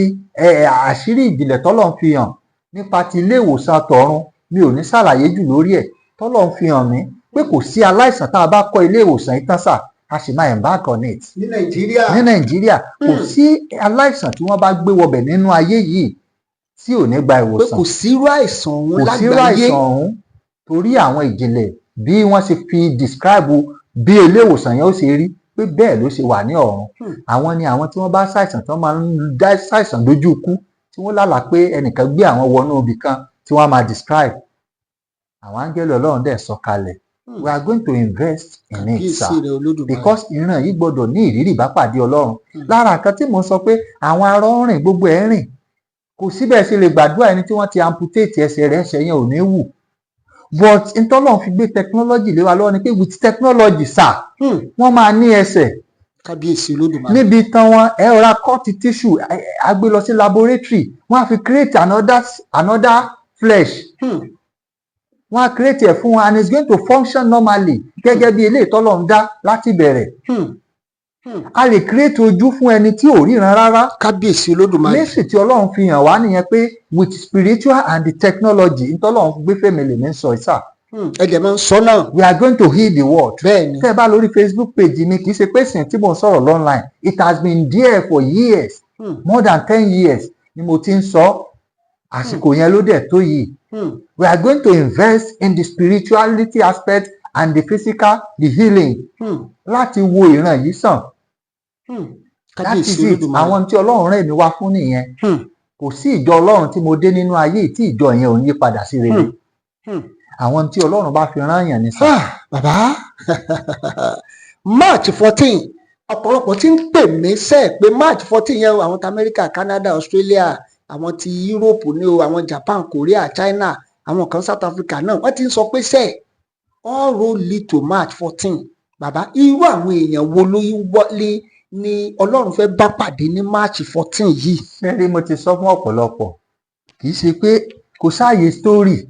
àṣírí ìjìnlẹ̀ tọ́lọ́run fi hàn nípa ti ilé ìwòsàn tọ̀run. Mi ò ní ṣàlàyé jù lórí ẹ̀. Tọ́lọ́run fi hàn mí pé kò sí aláìsàn tá a bá kọ́ ilé ìwòsàn yìí tán sà, a sì máa embark on it.
ní Nàìjíríà.
Ní Nàìjíríà kò sí aláìsàn tí wọ́n bá gbé wọbẹ̀ nínú ayé yìí tí ò ní gba
pé
ìwòsàn.
kò sírú àìsàn ọ̀hún
Kò sírú
lágbàáyé.
àìsàn ọ̀hún torí àwọn ìjìnlẹ̀ bí wọ́n ṣe fi describe bí ilé ìwòsàn yẹn ó ṣe rí pé bẹ́ẹ̀ ló ṣe wà ní ọ̀run. Àwọn ni àwọn tí wọ́n bá ṣàìsàn tí wọ́n máa ń dá ṣàìsàn lójú ikú tí wọ́n lálàá pé ẹnìkan gbé àwọn wọnú ibì kan tí wọ́n á máa describe. Àwọn áńgẹ́lì Ọlọ́run dẹ̀ sọ kalẹ̀. We are going to invest in it, sir,
Kábíyèsí rẹ̀ Olódùmarè.
because ìran yìí gbọ́dọ̀ ní ìrírí ìbápàdé Ọlọ́run. Lára nǹkan tí mo sọ pé àwọn arọ ń rìn gbogbo ẹ̀ ń rìn, kò síbẹ̀ ṣe lè gbàdúrà ẹni tí wọ́n ti amputate ẹsẹ̀ rẹ̀, ẹsẹ̀ yẹn ò ní wù. But ntọ́lọ́run fi gbé technology lé wa lọ́wọ́ ni pé with technology, sir, wọ́n máa ní ẹsẹ̀
Kábíyèsí Olódùmarè.
níbi tán wọn ẹ rọra cut tissue a gbé lọ sí laboratory, wọ́n á fi create another flesh, wọ́n á create ẹ̀ fún wọn and it's going to function normally gẹ́gẹ́ bí eléyìí tọ́lọ́run dá láti bẹ̀rẹ̀. A lè create ojú fún ẹni tí ò ríran rárá.
Kábíyèsí Olódùmarè.
Lẹ́sì tí Ọlọ́run fi hàn wá nìyẹn pé with spiritual and the technology ntọ́lọ́run gbé fèmí lèmi ń sọ ìsà.
Ẹ dẹ̀ máa ń sọ náà.
We are going to heal the world.
Bẹ́ẹ̀ni.
Tẹ́ ẹ bá lórí Facebook page mi kì í ṣe pé sìn tí mo ń sọ̀rọ̀ online, it has been there for years, more than 10 years ni mo ti ń sọ. Àsìkò yẹn ló dẹ̀ tó yìí. We are going to invest in the spirituality aspect and the physical, the healing, láti wo ìran yìí sàn. That
Kábíyèsí
is it.
Olódùmarè.
Àwọn tí Ọlọ́run rẹ̀ mi wá fún nìyẹn. Kò sí ìjọ Ọlọ́run tí mo dé nínú ayé tí ìjọ yẹn ò ń yí padà sí rere. Àwọn tí Ọlọ́run bá fi rán yàn ní sàn.
Bàbá March 14 ọ̀pọ̀lọpọ̀ tí ń pè mí sẹ́ẹ̀ pé March 14 yẹn àwọn ti Amẹ́ríkà, Canada, Australia, àwọn ti Europe ní o, àwọn Japan, Korea, China, àwọn kan South Africa náà wọ́n ti ń sọ pé sẹ́ẹ̀ all road lead to March 14. Bàbá irú àwọn èèyàn wo ló wọlé ni Ọlọ́run fẹ́ bá pàdé ní March 14 yìí?
Fẹ́rí mo ti sọ fún ọ̀pọ̀lọpọ̀ kì í ṣe pé kò sáàyè story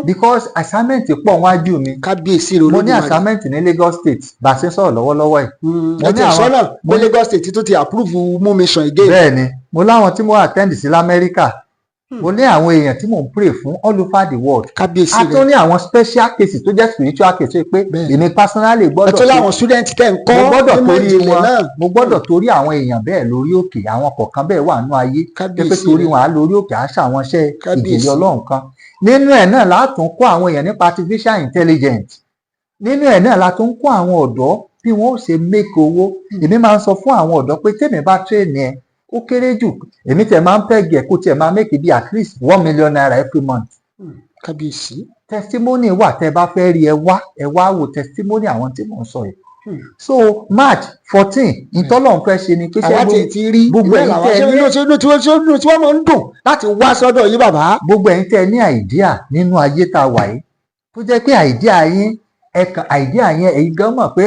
because assignment pọ̀ wájú mi.
Kábíyèsí rẹ̀
Mo ní
Olódùmarè.
assignment ní Lagos State bá a ṣe ń sọ̀rọ̀ lọ́wọ́lọ́wọ́ yìí.
Ẹ ti sọ náà pé Lagos State tó ti approve mú mission again.
Bẹ́ẹ̀ni mo láwọn tí mo attend sí l'Amẹ́ríkà, mo ní àwọn èèyàn tí mò ń pray fún all over the world.
Kábíyèsí
A
rẹ̀.
tún ní àwọn special cases tó jẹ́ spiritual cases pé èmi personally
Ẹ
gbọ́dọ̀
tún láwọn student tẹ̀ ń
mo
kọ́
gbọ́dọ̀
nínú
torí
ìjìnlẹ̀
wọn
náà.
mo gbọ́dọ̀ torí àwọn èèyàn bẹ́ẹ̀ lórí òkè, àwọn kọ̀ọ̀kan bẹ́ẹ̀ wà nínú ayé pé
Kábíyèsí
torí
rẹ̀.
wọn á lórí òkè á ṣàwọn iṣẹ́
Kábíyèsí.
ìjìnlẹ̀ Ọlọ́run kan. Nínú ẹ̀ náà látún kọ́ àwọn èèyàn nípa artificial intelligence. Nínú ẹ̀ náà látún kọ́ àwọn ọ̀dọ́ bí wọ́n ó ṣe make owó. Èmi máa ń sọ fún àwọn ọ̀dọ́ pé tèmi bá train ẹ ó kéré jù èmi tẹ̀ máa ń peg ẹ̀ kó tiẹ̀ máa make bí at least 1 million naira every month.
Kábíyèsí.
Testimony wà tẹ́ bá fẹ́ rí ẹ wá wo testimony àwọn tí mò ń sọ yìí. So March 14 ìtọ́lọ́run fẹ́ ṣe ni pé
Àwa tiẹ̀ ti rí
gbogbo
ìwé
ẹ̀yin
làwọn
tẹ́
ṣé
ní
inú tí wọ́n máa ń dùn láti wá sọ́dọ̀ yín bàbá.
gbogbo ẹ̀yin tẹ́ ní àìdíà nínú ayé tá a wà yìí tó jẹ́ pé àìdíà yín àìdíà yẹn èyí gan mọ̀ pé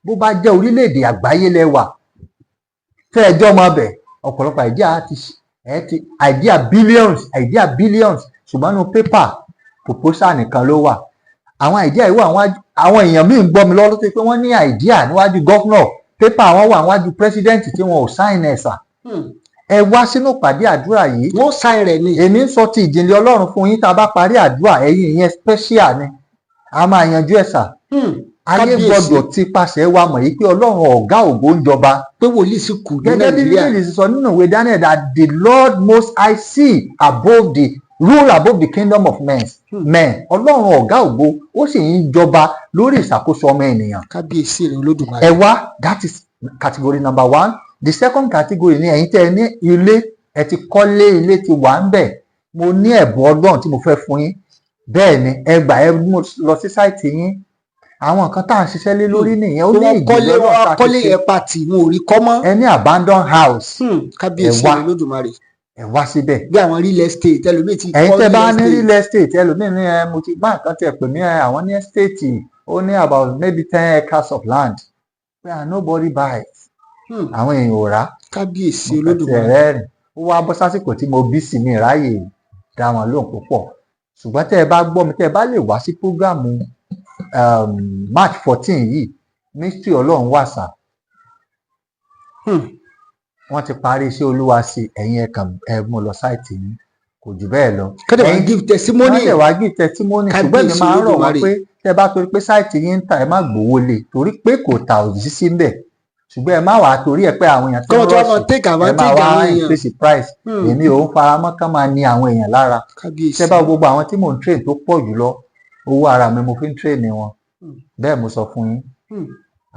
bó bá jẹ́ orílẹ̀-èdè àgbáyé lẹ wà tẹ́ ẹ jọ́ mọ bẹ̀ ọ̀pọ̀lọpọ̀ àìdíà billions ṣùgbọ́n nínú pépà proposal nìkan ló wà. Àwọn àìdíà yìí wà àwọn èèyàn míì ń gbọ́ mi lọ́wọ́ tó ṣe pé wọ́n ní àìdíà níwájú gọ́fúnọ̀ pépà wọn wà níwájú pírẹ́sídẹ́ǹtì tí wọn ò sáìn ẹ̀ sà. Ẹ wá sínú ìpàdé àdúrà yìí.
Wọ́n sáìn rẹ̀ ni.
Èmi ń sọ ti ìjìnlẹ̀ Ọlọ́run fún yín tá a bá parí àdúrà ẹ̀yin ìyẹn special ni a máa yanjú ẹ̀ sà. Ayé gbọ́dọ̀ ti pàṣẹ wa mọ̀ yìí pé Ọlọ́run ọ̀gá ògo ń jọba.
Pé wòlíì sì kù ní
Gẹ́gẹ́ bí
Nàìjíríà.
Bíbélì sọ nínú ìwé Daniel that the Lord most high see rule above the kingdom of men. Ọlọ́run ọ̀gá ògo ó sì ń jọba lórí ìṣàkóso ọmọ ènìyàn.
Kábíyèsí rẹ̀ Olódùmarè.
Ẹ wá that is category number 1. The second category ni ẹ̀yin tẹ́ ẹ ní ilé ẹ ti kọ́lé ilé ti wà ń bẹ̀. Mo ní ẹ̀bùn Ọlọ́run tí mo fẹ́ fún yín. Bẹ́ẹ̀ ni ẹ gbà ẹ lọ sí sáìtì yín. Àwọn nǹkan tá à ń ṣiṣẹ́ lé lórí nìyẹn ó ní ìjìnlẹ̀ Ọlọ́run tá a ti
kọ́lé
ṣe.
ẹ̀ pàtì wọn ò rí kọ́ mọ́.
Ẹ ní abandon house
Kábíyèsí
ẹ wá.
rẹ̀ Olódùmarè.
ẹ wá síbẹ̀.
Bí àwọn real estate ẹlòmíì ti
Ẹ̀yin
kọ́
tẹ́ bá ní
estate.
real estate ẹlòmíì ní mo ti bá nǹkan tiẹ̀ pè mí àwọn ní estate ó ní about maybe 10 acres of land where nobody buys. Àwọn èèyàn ò rà.
Kábíyèsí
Mo kàn tiẹ̀
Olódùmarè.
rẹ́rìn. Ó wá bọ́ sásìkò tí mo bí sí mi ráyè dá wọn lóhùn púpọ̀. Ṣùgbọ́n tẹ́ ẹ bá gbọ́ mi tẹ́ ẹ bá lè wá sí prógráàmù March 14 yìí mystery Ọlọ́run wà sà. wọ́n ti parí iṣẹ́ olúwa sí ẹ̀yin ẹ mú lọ sáìtì yín kò jù bẹ́ẹ̀ lọ.
kọ́dẹ̀ wá give testimony.
wọ́n lè wá give testimony ṣùgbọ́n èmi máa ń rọ̀ wọ́n pé tẹ́ bá torí pé sáìtì yín ń tà ẹ má gbowó lé torí pé kò tà òjì sí ńbẹ̀ ṣùgbọ́n ẹ má wàá torí ẹ pé àwọn èèyàn tó ń rọ̀ṣì ẹ máa wá increase price. èmi ò ń faramọ́ kán máa ní àwọn èèyàn lára. tẹ́ bá gbogbo àwọn tí mò ń train tó pọ̀ jù lọ owó ara mi mo fi ń train wọn bẹ́ẹ̀ mo sọ fún yín.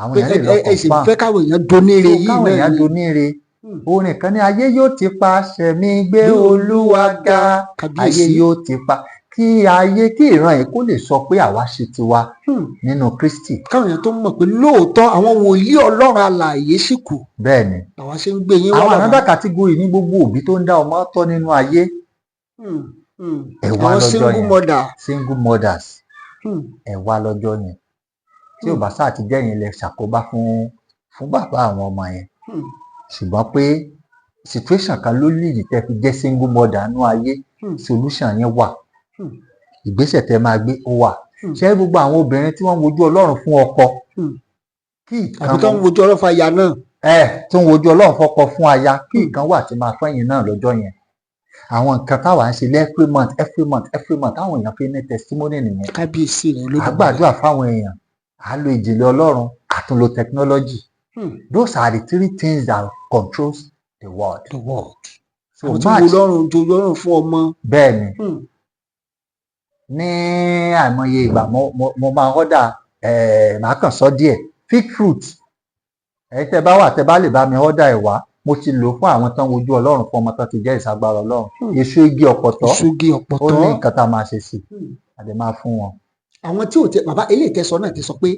àwọn èèyàn lè lọ kàn
fún wa. fẹ́ káwọn èèyàn doníire yìí náà.
káwọn èèyàn doníire. orin kan ní ayé yóò ti paṣẹ mi gbé olúwa ga ayé yóò ti pa kí ìran yìí kó lè sọ pé àwa ṣe tiwa nínú Kristi.
káwọn èèyàn tó mọ̀ pé lóòótọ́ àwọn wòlíì Ọlọ́run alààyè sì kù.
bẹ́ẹ̀ni
àwa ṣe ń gbé yín wá.
àwọn ànádà kàtígórì ní gbogbo òbí tó ń dá ọmọ tọ́ nínú ayé. ẹ wá lọ́jọ́ yẹn single mothers ẹ wá lọ́jọ́ yẹn tí ò bá sáà ti jẹ́yìn lẹ ṣàkóbá fún bàbá àwọn ọmọ yẹn. ṣùgbọ́n pé situation kan ló lìdí tẹ́ fi jẹ́ single mother nú ayé solution yẹn wà ìgbésẹ̀ tẹ́ máa gbé ó wà. ṣé gbogbo àwọn obìnrin tí wọ́n ń wojú Ọlọ́run fún ọkọ kí ìkan
àbí tó ń wojú Ọlọ́run fún aya náà.
tó ń wojú Ọlọ́run fọ́kọ fún aya kí ìkan wà tí máa fẹ́yìn náà lọ́jọ́ yẹn. àwọn nǹkan táwa ń ṣe every month táwọn èèyàn fi ní testimony nìyẹn.
kábíyèsí rẹ ló dé.
àgbàdua fáwọn èèyàn à lo ìjìnlẹ̀ Ọlọ́run àtúnlo technology. Those are the three things that controls the world.
so much Ọlọ́run fún ọmọ.
bẹ́ẹ̀ni ní àìmọye ìgbà mo máa ń order màá kàn sọ díẹ̀ fig fruit ẹ̀yin tẹ́ bá wà tẹ́ bá lè bá mi order ẹ̀ wá mo ti lò fún àwọn tán wojú Ọlọ́run fún ọmọ tán ti jẹ́ ìsagbára Ọlọ́run. èso igi ọ̀pọ̀tọ́ ó ní nǹkan tá a máa ṣe sí àdè máa fún wọn.
àwọn tí ò tẹ bàbá eléyìí tẹ sọ náà ti sọ pé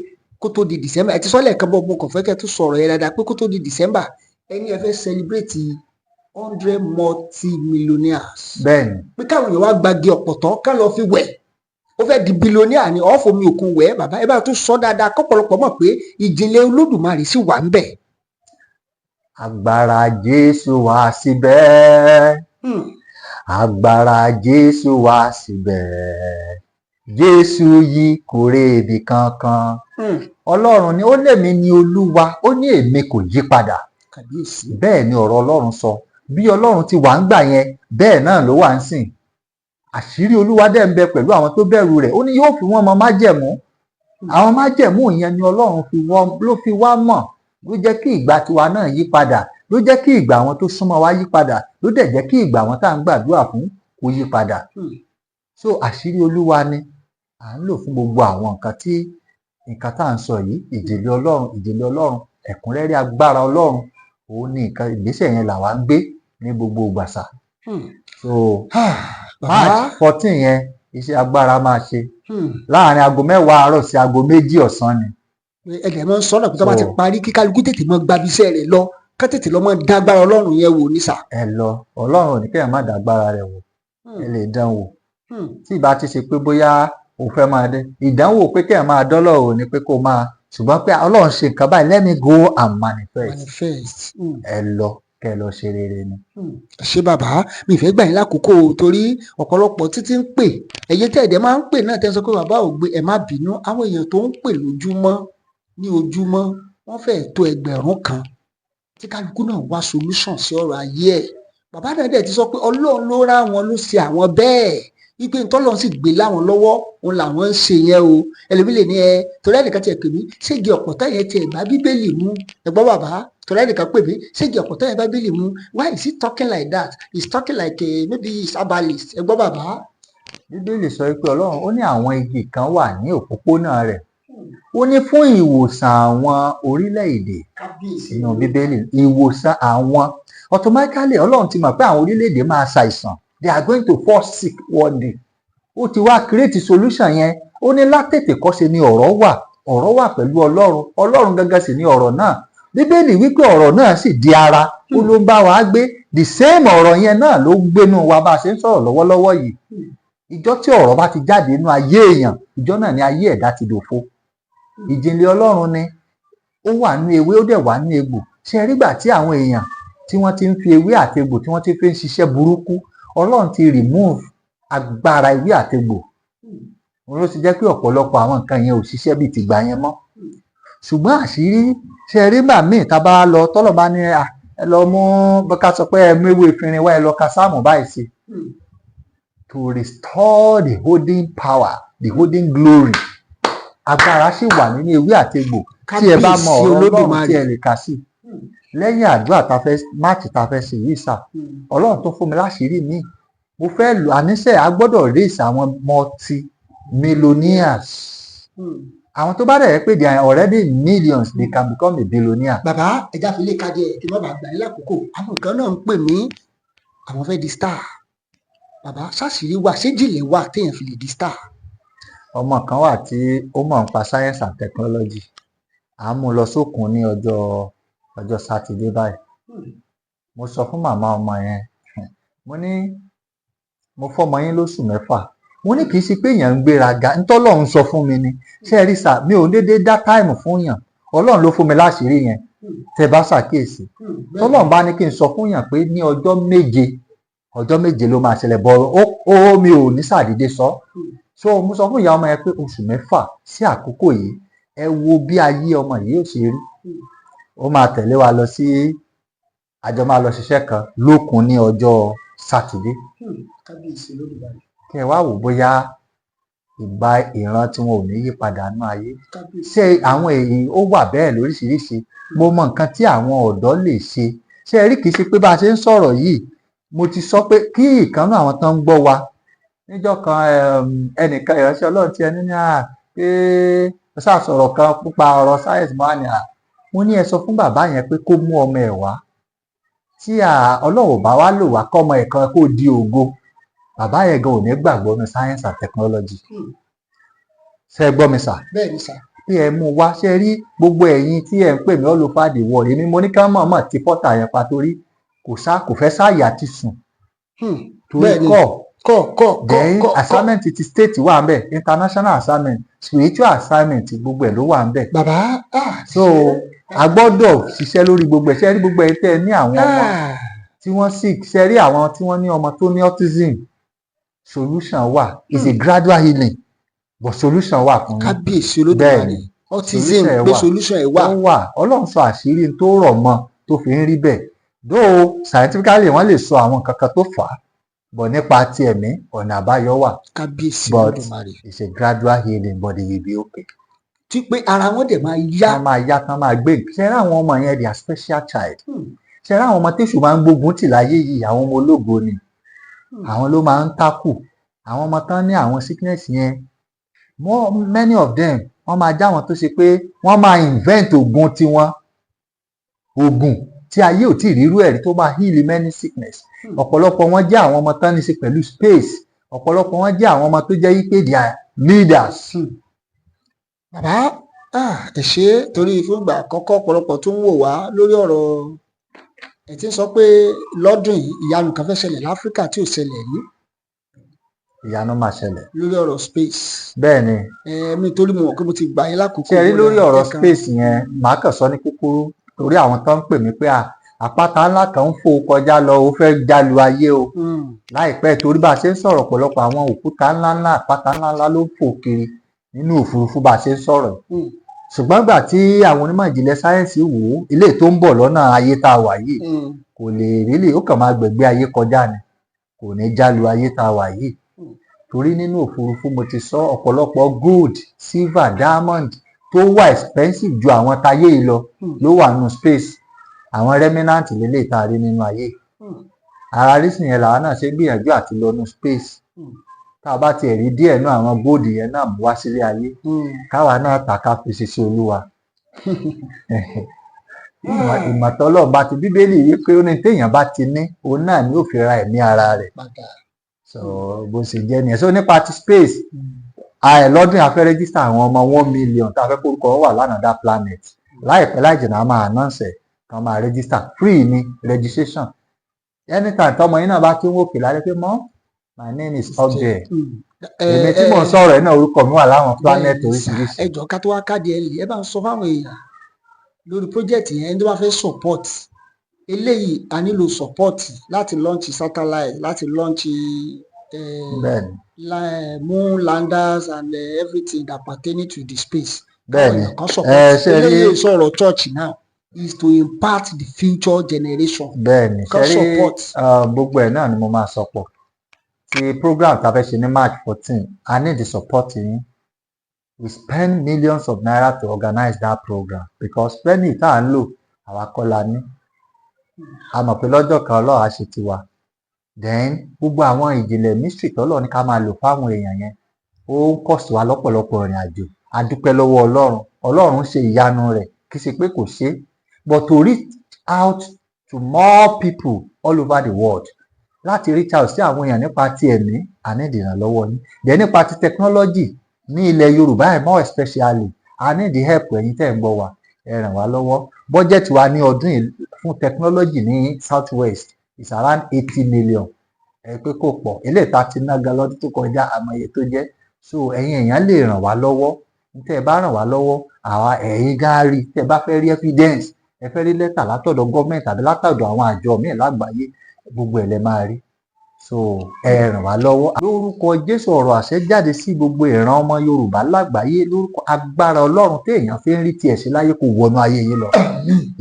kó tó di December ẹ ti sọ lẹ́ẹ̀kan bọ́ mo kàn fẹ́ kẹ́ tó sọ̀rọ̀ yẹn dáadáa pé kó tó di December ẹni ẹ fẹ́ celebrate 100 multi-millionaires.
bẹ́ẹ̀ni.
pé káwọn èèyàn wá gbagi ọ̀pọ̀tọ́ ká lọ fi wẹ̀ ó fẹ́ di billionaire ni ọ̀fọ̀ mi òkun wẹ̀ bàbá ẹ bá tún sọ dáadáa kọ́pọ̀lọpọ̀ mọ̀ pé ìjìnlẹ̀ Olódùmarè sì wà ń bẹ̀.
agbára Jésù wá síbẹ̀ agbára Jésù wá síbẹ̀ Jésù yìí kò rébi kankan. Ọlọ́run ni ó lèmi ni Olúwa ó ní èmi kò yí padà. bẹ́ẹ̀ ni ọ̀rọ̀ Ọlọ́run sọ bí Ọlọ́run ti wà ń gbà yẹn bẹ́ẹ̀ náà ló wà ń sìn. àṣírí Olúwa dẹ̀ ń bẹ pẹ̀lú àwọn tó bẹ̀rù rẹ̀ ó ní yóò fi wọ́n mọ májẹ̀mú. àwọn májẹ̀mú yẹn ni Ọlọ́run ló fi wá mọ̀ ló jẹ́ kí ìgbà tiwa náà yí padà ló jẹ́ kí ìgbà àwọn tó súnmọ́ wa yí padà ló dẹ̀ jẹ́ kí ìgbà àwọn tá à ń gbàdúrà fún kó yí padà. so àṣírí Olúwa ni à ń lò fún gbogbo àwọn nǹkan tá à ń sọ yìí ìjìnlẹ̀ Ọlọ́run ẹ̀kúnrẹ́rẹ́ agbára Ọlọ́run òun ni nǹkan ìgbésẹ̀ yẹn làwa ń gbé ní gbogbo ìgbàsà. so March 14 yẹn iṣẹ́ agbára máa ṣe láàrin aago 10 àárọ̀ sí aago 2 ọ̀sán ni.
ẹ̀dẹ̀ mọ́ sọ́nà pé tó bá ti parí kí kálukú tètè mọ́ gbabi iṣẹ́ rẹ̀ lọ ká tètè lọ́ mọ́ dágbára Ọlọ́run yẹn wò ní sà.
ẹ lọ Ọlọ́run ò ní kéèyàn má dágbára rẹ̀ wò ẹ lè dán wò tí ìbá ti ṣe pé bóyá o fẹ́ máa dé ìdánwò pé kéèyàn máa dọ́lọ̀ ò ní pé kó máa ṣùgbọ́n pé Ọlọ́run ṣe nǹkan báyìí let me go and manifest. ẹ lọ kẹ lọ ṣe rere ni.
ṣé bàbá mi fẹ́ gbà yín lákòókò torí ọ̀pọ̀lọpọ̀ títí ń pè ẹ̀yẹ tẹ́ ẹ̀dẹ̀ máa ń pè náà tẹ́ sọ pé bàbá ò gbé ẹ̀ má bínú àwọn èèyàn tó ń pè lójúmọ́ ní ojúmọ́ wọ́n fẹ́ tó 1000 kan tí kálukú náà wá solution sí ọ̀rọ̀ ayé ẹ̀ bàbá náà dẹ̀ ti sọ pé Ọlọ́run ló rá wọn ló ṣe àwọn bẹ́ẹ̀ wípé ntọ́lọ́run sì gbé láwọn lọ́wọ́ òun làwọn ń ṣe yẹn o ẹlòmíì lè ní ẹ torí ẹnìkan tiẹ̀ pè mí ségi ọ̀pọ̀tọ́ yẹn tiẹ̀ bá Bíbélì mu ẹ̀gbọ́n bàbá torí ẹnìkan pè mí ségi ọ̀pọ̀tọ́ yẹn bá Bíbélì mu why is he talking like that he's talking like maybe he's herbalist ẹ̀gbọ́n bàbá.
Bíbélì sọ pé Ọlọ́run ó ní àwọn igi kan wà ní òpópónà rẹ̀ ó ní fún ìwòsàn àwọn orílẹ̀-èdè nínú Bíbélì ìwòsàn àwọn automatically Ọlọ́run ti mọ̀ pé àwọn orílẹ̀-èdè máa ṣàìsàn they are going to fall sick one day. ó ti wá create solution yẹn ó ní látètè kọ́ṣe ni ọ̀rọ̀ wà pẹ̀lú Ọlọ́run gangan sì ni ọ̀rọ̀ náà Bíbélì wípé ọ̀rọ̀ náà sì di ara ó ló ń bá wa gbé the same ọ̀rọ̀ yẹn náà ló ń gbénú wa bá a ṣe ń sọ̀rọ̀ lọ́wọ́lọ́wọ́ yìí ìjọ tí ọ̀rọ̀ bá ti jáde nínú ayé èèyàn ìjọ náà ni ayé ẹ̀dá ti dòfo ìjìnlẹ̀ Ọlọ́run ni ó wà nínú ewé ó dẹ̀ wà nínú egbò ṣe rí gbà tí àwọn èèyàn tí wọ́n ti ń fi ewé àti egbò tí wọ́n ti fi ń ṣiṣẹ́ burúkú Ọlọ́run ti remove agbára ewé àtegbò òun ló ti jẹ́ pé ọ̀pọ̀lọpọ̀ àwọn nǹkan yẹn ò ṣiṣẹ́ bíi tìgbà yẹn mọ́ ṣùgbọ́n àṣírí ṣe rí mà míì tá a bá lọ tọ́lọ̀ bá ní ẹ lọ mú bọ́ká sọ pé ẹ mú ewé efinrin wá ẹ lọ ka sáàmù báyìí sí to restore the holding power the holding glory agbára sì wà nínú ewé àti egbò tí ẹ bá mọ
Kábíyèsí
ọ̀rọ̀ Ọlọ́run
Olódùmarè.
tí ẹ lè kà sí lẹ́yìn àdúrà tá a fẹ́ máàcì tá a fẹ́ ṣe yìí sà Ọlọ́run tó fún mi láṣìírí mi mo fẹ́ lò àníṣe a gbọ́dọ̀ raise àwọn multi-millionaires àwọn tó bá dẹ̀ yẹ pé they are already in millions they can become a billionaire.
bàbá ẹja fi lè kájẹ kí má bàa gbà yín lákòókò àwọn kan náà ń pè mí àwọn fẹ́ di star bàbá ṣàṣírí wà ṣéjìlẹ̀ wà téèyàn fi lè di star.
ọmọ kan wà tí ó mọ̀ nípa science and technology à ń mú lọ sókun ní ọjọ́ sátidé báyìí mo sọ fún màmá ọmọ yẹn mo ní mo fọmọ yín lóṣù mẹ́fà mo ní kì í ṣe pé èèyàn ń gbéraga ntọ́lọ́run sọ fún mi ni ṣé ẹ rí sà mi ò déédéé dá táìmù fún yàn Ọlọ́run ló fún mi láṣìírí yẹn tẹ́ bá ṣàkíyèsí tọ́lọ́run bá ní kí n sọ fún yàn pé ní ọjọ́ méje ló máa ṣẹlẹ̀ bọ́ ó mi ò ní ṣàdédé sọ so mo sọ fún ìyá ọmọ yẹn pé oṣù mẹ́fà sí àkókò yìí ẹ wo bí ayé ọmọ yìí ò ṣe rí ó máa tẹ̀lé wa lọ sí àjọ máa lọ ṣiṣẹ́ kan lókun ní ọjọ́ sátidé
Kábíyèsí Olódùmarè.
kí ẹ wá wò bóyá ìgbà ìran tí wọn ò ní yí padà nínú ayé
Kábíyèsí.
ṣé àwọn èyí ó wà bẹ́ẹ̀ lóríṣiríṣi mo mọ nǹkan tí àwọn ọ̀dọ́ lè ṣe ṣé ẹ rí kìí ṣe pé bá a ṣe ń sọ̀rọ̀ yìí mo ti sọ pé kí ìkànnì àwọn tó ń gbọ́ wa níjọ́ kan ẹnìkan ìránṣẹ́ Ọlọ́run tí ẹni ní pé ó ṣàṣọ̀rọ̀ kan nípa ọ̀rọ̀ sáyẹ̀nsì mọ́ àná mo ní ẹ sọ fún bàbá yẹn pé kó mú ọmọ ẹ̀ wá tí Ọlọ́run bá wá lò wá kọ́ ọmọ ẹ̀ kan kó di ògo bàbá yẹn gan ò ní gbàgbọ́ ní science and technology ṣe gbọ́ mi sà
bẹ́ẹ̀ ni sà.
bí ẹ mú wá ṣe rí gbogbo ẹ̀yin tí ẹ ń pè mí all over the world èmi mo ní ká mọ̀ọ́mọ̀ ti pọ́tà yẹn pa torí kò fẹ́ sáàyè àti sùn torí kọ́ then assignment ti state wà ń bẹ̀ international assignment spiritual assignment gbogbo ẹ̀ ló wà ń bẹ̀.
bàbá
so a gbọ́dọ̀ ṣiṣẹ́ lórí gbogbo ẹ̀ ṣe rí gbogbo ẹ̀ tẹ́ ẹ ní àwọn ọmọ tí wọ́n sick ṣe rí àwọn tí wọ́n ní ọmọ tó ní autism solution wà is a gradual healing but solution wà fún yín.
Kábíyèsí Olódùmarè autism pé solution ẹ̀ wà.
ó wà Ọlọ́run sọ àṣírí tó rọ̀ mọ́ tó fi ń rí bẹ́ẹ̀ though scientifically wọ́n lè sọ àwọn kankan tó fà á but nípa ti ẹ̀mí ọ̀nà àbáyọ wà.
Kábíyèsí
but
Olódùmarè.
it's a gradual healing but they will be okay.
tí pé ara wọn dẹ̀ máa yá.
wọ́n máa yá tán máa gbé ṣe rí àwọn ọmọ yẹn they are special child ṣe rí àwọn ọmọ téṣù máa ń gbógun tì láyé yìí àwọn ọmọ ológo ni àwọn ló máa ń tákù àwọn ọmọ tán ní àwọn sickness yẹn many of them wọ́n máa já wọn tó ṣe pé wọ́n máa invent oògùn tiwọn oògùn tí ayé ò tí ì rírú ẹ̀rí tó máa heal many sickness ọ̀pọ̀lọpọ̀ wọn jẹ́ àwọn ọmọ tán ní ṣe pẹ̀lú space ọ̀pọ̀lọpọ̀ wọn jẹ́ àwọn ọmọ tó jẹ́ wípé they are leaders.
bàbá ẹ ṣe torí fúngbà àkọ́kọ́ ọ̀pọ̀lọpọ̀ tó ń wò wá lórí ọ̀rọ̀ ẹ ti ń sọ pé lọ́dún yìí ìyanu kan fẹ́ ṣẹlẹ̀ láfíríkà tí ò ṣẹlẹ̀ rí.
ìyanu máa ṣẹlẹ̀.
lórí ọ̀rọ̀ space.
bẹ́ẹ̀ ni.
mi torí mo mọ̀ pé mo ti gbà yín lákòókò.
ṣe rí lórí ọ̀rọ̀ space yẹn màá kàn sọ ní kúkúrú torí àwọn tó ń pè mí pé àpáta ńlá kan ń fò kọjá lọ ó fẹ́ jálu ayé o láìpẹ́ torí bá a ṣe ń sọ̀rọ̀ ọ̀pọ̀lọpọ̀ àwọn òkúta ńláńlá àpáta ńláńlá ló ń fò kiri nínú òfurufú bá a ṣe ń sọ̀rọ̀ ṣùgbọ́n gbà tí àwọn onímọ̀ ìjìnlẹ̀ sáyẹ́ǹsì wò ó ilé tó ń bọ̀ lọ́nà ayé tá a wà yìí kò lè rí lè ó kàn máa gbẹ̀gbẹ́ ayé kọjá ni kò ní jálu ayé tá a wà yìí torí nínú òfurufú mo ti sọ ọ̀pọ̀lọpọ̀ gold silver diamond tó wà expensive ju àwọn táyé yìí lọ ló wà nínú space àwọn remnant lélẹ̀ tá a rí nínú ayé ara rí sì yẹn làwọn náà ṣe gbìyànjú àti lọ nínú space tá a bá tiẹ̀ rí díẹ̀ náà àwọn gold yẹn náà mú wá sílé ayé káwa náà tà ká fi ṣiṣẹ́ olúwa ìmọ̀tọ́lọ́ bá ti bíbélì yìí pé ó ní téèyàn bá ti ní òun náà ni ó fi ra ẹ̀mí ara rẹ̀ so bó ṣe jẹ́ nìyẹn so nípa ti space lọ́dún yìí a fẹ́ rẹ́gísítà àwọn ọmọ 1 million tá a fẹ́ kórúkọ wà lánàá planet láìpẹ́ láì jìnnà a máa announce kan máa rẹ́gísítà free ni registration anytime tọmọ yín náà bá kí ń wòkè lálẹ́ pé mọ́ my name is up there èmi tí mò ń sọ̀rọ̀ ẹ̀ náà orúkọ mi wà láwọn planet oríṣiríṣi.
ẹ jọ̀ọ́ ká tó wá káàdì ẹ lè ẹ bá ń sọ fáwọn èèyàn lórí project yẹn ẹni tó bá fẹ́ support eléyìí a nílò support láti launch satellite láti launch moon landers and everything that pertaining to the space.
bẹ́ẹ̀ni
eléyìí sọ̀rọ̀ church náà. is to impact the future generation.
bẹ́ẹ̀ ni
Kan
ṣẹ́rí
support.
gbogbo ẹ̀ náà ni mo máa sọ pọ̀ ti program tá a fẹ́ ṣe ní March 14 I need the support yín. We spend millions of naira to organize that program because penny tá à ń lò àwa kọ́ la ní. A mọ̀ pé lọ́jọ́ kan Ọlọ́run á ṣe tiwa. Then gbogbo àwọn ìjìnlẹ̀ mystery tọ́lọ̀ ní ká máa lò fáwọn èèyàn yẹn ó ń cost wa lọ́pọ̀lọpọ̀ ìrìn àjò. A dúpẹ́ lọ́wọ́ Ọlọ́run. Ọlọ́run ṣe ìyanu rẹ̀ kì í ṣe pé kò ṣe, but to reach out to more people all over the world, láti reach out sí àwọn èèyàn nípa ti ẹ̀mí a need ìrànlọ́wọ́ yín. Then nípa ti technology ní ilẹ̀ Yorùbá ẹ̀ more especially a need help ẹ̀yin tẹ́ ń gbọ́ wa, ẹ ràn wá lọ́wọ́. Budget wa ní ọdún yìí fún technology ní South West is around 80 million. Ẹ pé kò pọ̀, eléyìí tá a ti ná gan lọ́dún tó kọjá àmọ́ iye tó jẹ́. So ẹ̀yin èèyàn lè ràn wá lọ́wọ́. Tẹ́ ẹ bá ràn wá lọ́wọ́ àwa ẹ̀yin gan rí, tẹ́ ẹ bá fẹ́ rí evidence, ẹ fẹ́ rí lẹ́tà látọ̀dọ̀ gọ́ọ̀mẹ̀ntì àbí látọ̀dọ̀ àwọn àjọ míì lágbàáyé, gbogbo ẹ̀ lẹ máa rí. So ẹ ràn wá lọ́wọ́. Lórúkọ Jésù ọ̀rọ̀ àṣẹ jáde sí gbogbo ìran ọmọ Yorùbá lágbàáyé. Lórúkọ agbára Ọlọ́run téèyàn fi ń rí tiẹ̀ sí láyé kó wọnú ayé yín lọ.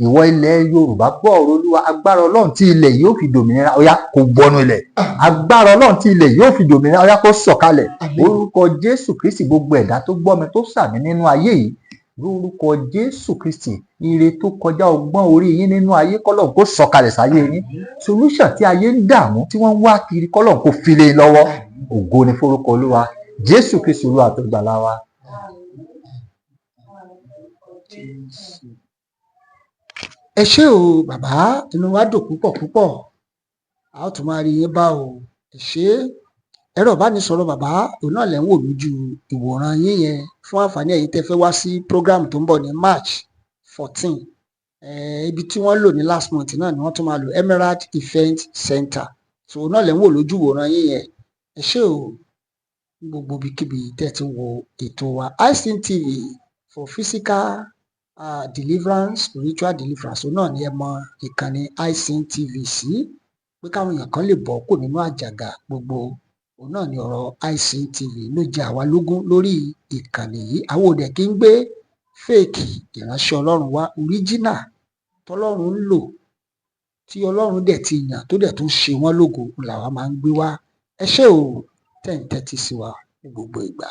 Ìwọ ilẹ̀ Yorùbá gbọ́ ọ̀rọ̀ Olúwa. Agbára Ọlọ́run tí ilẹ̀ yóò fi dòmìnira ọ̀yá kó wọnú ilẹ̀. Agbára Ọlọ́run tí ilẹ̀ yóò fi dòmìnira ọ̀yá kó sọ̀kalẹ̀. Lórúkọ Jésù Kristi gbogbo ẹ̀dá tó gbọ́ mi tó sàmì nínú ayé yìí, lórúkọ Jésù Kristi ire tó kọjá ọgbọ́n orí yín nínú ayé kọ́lọ́run kó sọ̀kalẹ̀ sáyé yín. Solution tí ayé ń dààmú tí wọ́n ń wá kiri kọ́lọ́run kó fi lé lọ́wọ́. Ògo ni forúkọ Olúwa Jésù Kristi Olúwa tó gbàlà wa.
Ẹ ṣé o bàbá, inú wa dùn púpọ̀ púpọ̀. A ó tún máa rí yín bá o. Ẹ ṣé. Ẹ̀rọ ìbánisọ̀rọ̀ bàbá òun náà lẹ̀ ń wò lójú ìwòran yín yẹn fún àǹfààní ẹ̀yin tẹ́ fẹ́ wá sí program tó ń bọ̀ ní March 14. Ibi tí wọ́n lò ní last month náà ni wọ́n tún máa lò, Emerald Event Center. So òun náà lẹ̀ ń wò lójú ìwòran yín yẹn. Ẹ ṣé o gbogbo ibikíbi tẹ́ ti ń wo ètò wa iSeen TV for physical deliverance, spiritual deliverance. Òun náà ni ẹ mọ ìkànnì iSeen TV sí, pé káwọn èèyàn kan lè bọ́ kò nínú àjàgà gbogbo. Òun náà ni ọ̀rọ̀ iSeen TV ló jẹ́ àwa lógún lórí ìkànnì yìí. Àwọn òdẹ kí ń gbé fèèkì ìránṣẹ́ Ọlọ́run wá, original tọ́lọ́run ń lò tí Ọlọ́run dẹ̀ ti yàn tó dẹ̀ tún ṣe wọ́n lógo làwa máa ń gbé wá. Ẹ ṣé o tẹ́ ń tẹ́tí sí wa ní gbogbo ìgbà.